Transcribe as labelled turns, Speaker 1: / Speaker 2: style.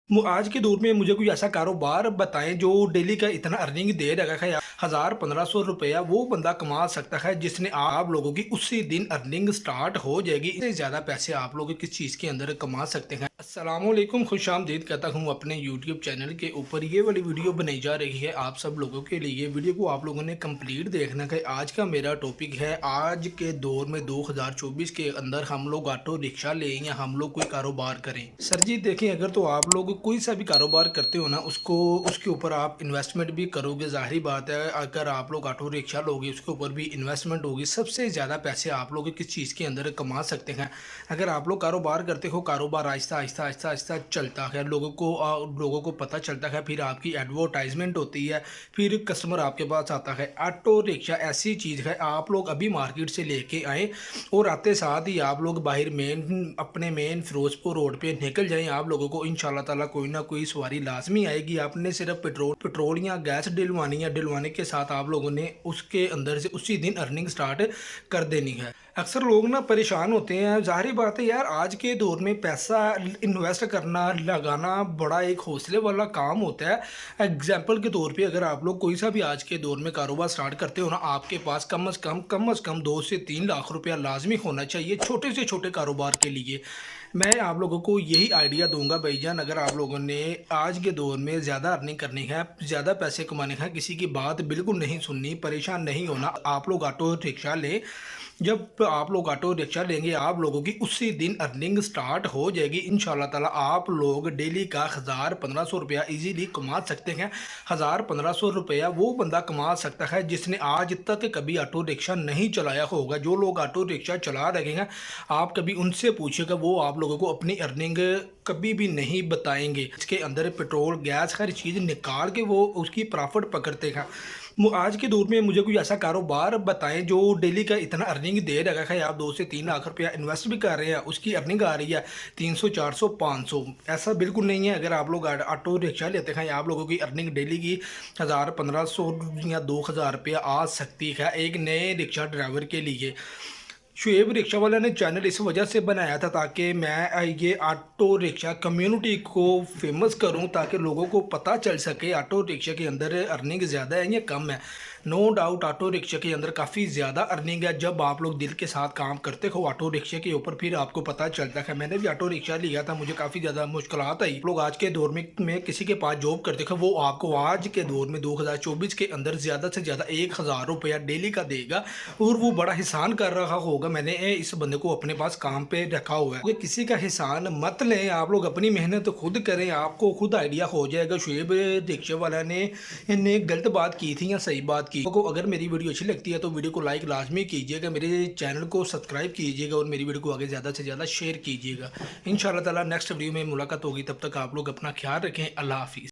Speaker 1: आज के दौर में मुझे कोई ऐसा कारोबार बताएं जो डेली का इतना अर्निंग दे रखा है। 1000-1500 रुपया वो बंदा कमा सकता है जिसने आप लोगों की उसी दिन अर्निंग स्टार्ट हो जाएगी। इससे ज़्यादा पैसे आप लोग किस चीज़ के अंदर कमा सकते हैं। अस्सलामुअलैकुम, खुशामदीद कहता हूँ अपने यूट्यूब चैनल के ऊपर। ये वाली वीडियो बनाई जा रही है आप सब लोगों के लिए। वीडियो को आप लोगों ने कंप्लीट देखना है। आज का मेरा टॉपिक है, आज के दौर में 2024 के अंदर हम लोग ऑटो रिक्शा लें या हम लोग कोई कारोबार करें। सर जी देखें, अगर तो आप लोग कोई सा भी कारोबार करते हो ना, उसको उसके ऊपर आप इन्वेस्टमेंट भी करोगे। ज़ाहिर बात है, अगर आप लोग ऑटो रिक्शा लोगे उसके ऊपर भी इन्वेस्टमेंट होगी। सबसे ज़्यादा पैसे आप लोग किस चीज़ के अंदर कमा सकते हैं। अगर आप लोग कारोबार करते हो, कारोबार आहिस्ता आहिस्ता आहिस्ता आहिस्ता चलता है, लोगों को पता चलता है, फिर आपकी एडवर्टाइजमेंट होती है, फिर कस्टमर आपके पास आता है। ऑटो रिक्शा ऐसी चीज़ है, आप लोग अभी मार्केट से लेके आए और आते साथ ही आप लोग बाहर अपने मेन फिरोजपुर रोड पे निकल जाएं, आप लोगों को इंशाल्लाह ताला कोई ना कोई सवारी लाजमी आएगी। आपने सिर्फ पेट्रोल या गैस डलवानी है, डलवाने के साथ आप लोगों ने उसके अंदर से उसी दिन अर्निंग स्टार्ट कर देनी है। अक्सर लोग ना परेशान होते हैं। ज़ाहिर बात है यार, आज के दौर में पैसा इन्वेस्ट करना, लगाना बड़ा एक हौसले वाला काम होता है। एग्जाम्पल के तौर पे अगर आप लोग कोई सा भी आज के दौर में कारोबार स्टार्ट करते हो ना, आपके पास कम से कम 2 से 3 लाख रुपया लाजमी होना चाहिए छोटे से छोटे कारोबार के लिए। मैं आप लोगों को यही आइडिया दूंगा भाईजान, अगर आप लोगों ने आज के दौर में ज़्यादा अर्निंग करनी है, ज़्यादा पैसे कमाने हैं, किसी की बात बिल्कुल नहीं सुननी, परेशान नहीं होना। आप लोग ऑटो रिक्शा लें। जब आप लोग ऑटो रिक्शा लेंगे, आप लोगों की उसी दिन अर्निंग स्टार्ट हो जाएगी इंशाल्लाह ताला। आप लोग डेली का 1000-1500 रुपया इजीली कमा सकते हैं। 1000-1500 रुपया वो बंदा कमा सकता है जिसने आज तक कभी ऑटो रिक्शा नहीं चलाया होगा। जो लोग ऑटो रिक्शा चला रहे हैं, आप कभी उनसे पूछिएगा, वो आप लोगों को अपनी अर्निंग कभी भी नहीं बताएंगे। इसके अंदर पेट्रोल गैस हर चीज़ निकाल के वो उसकी प्रॉफिट पकड़ते हैं। आज के दौर में मुझे कोई ऐसा कारोबार बताएं जो डेली का इतना अर्निंग दे रखा है। आप 2 से 3 लाख रुपया इन्वेस्ट भी कर रहे हैं, उसकी अर्निंग आ रही है 300, 400, 500। ऐसा बिल्कुल नहीं है। अगर आप लोग ऑटो रिक्शा लेते हैं, आप लोगों की अर्निंग डेली की 1000-1500 या 2000 रुपया आ सकती है एक नए रिक्शा ड्राइवर के लिए। शुएब रिक्शा वाला ने चैनल इस वजह से बनाया था ताकि मैं ये ऑटो रिक्शा कम्युनिटी को फेमस करूं, ताकि लोगों को पता चल सके ऑटो रिक्शा के अंदर अर्निंग ज़्यादा है या कम है। नो डाउट ऑटो रिक्शा के अंदर काफ़ी ज़्यादा अर्निंग है। जब आप लोग दिल के साथ काम करते हो ऑटो रिक्शा के ऊपर, फिर आपको पता चलता है। मैंने भी ऑटो रिक्शा लिया था, मुझे काफ़ी ज़्यादा मुश्किलात आई। लोग आज के दौर में किसी के पास जॉब करते हो, वो आपको आज के दौर में 2024 के अंदर ज़्यादा से ज़्यादा 1000 रुपया डेली का देगा और वो बड़ा एहसान कर रहा होगा। मैंने इस बंदे को अपने पास काम पे रखा हुआ है। किसी का एहसान मत लें, आप लोग अपनी मेहनत खुद करें, आपको खुद आइडिया हो जाएगा। शुएब रिक्शा वाला ने गलत बात की थी या सही बात की। तो अगर मेरी वीडियो अच्छी लगती है तो वीडियो को लाइक लाजमी कीजिएगा, मेरे चैनल को सब्सक्राइब कीजिएगा और मेरी वीडियो को आगे ज़्यादा से ज़्यादा शेयर कीजिएगा। इंशाल्लाह ताला नेक्स्ट वीडियो में मुलाकात होगी। तब तक आप लोग अपना ख्याल रखें। अल्लाह हाफिज़।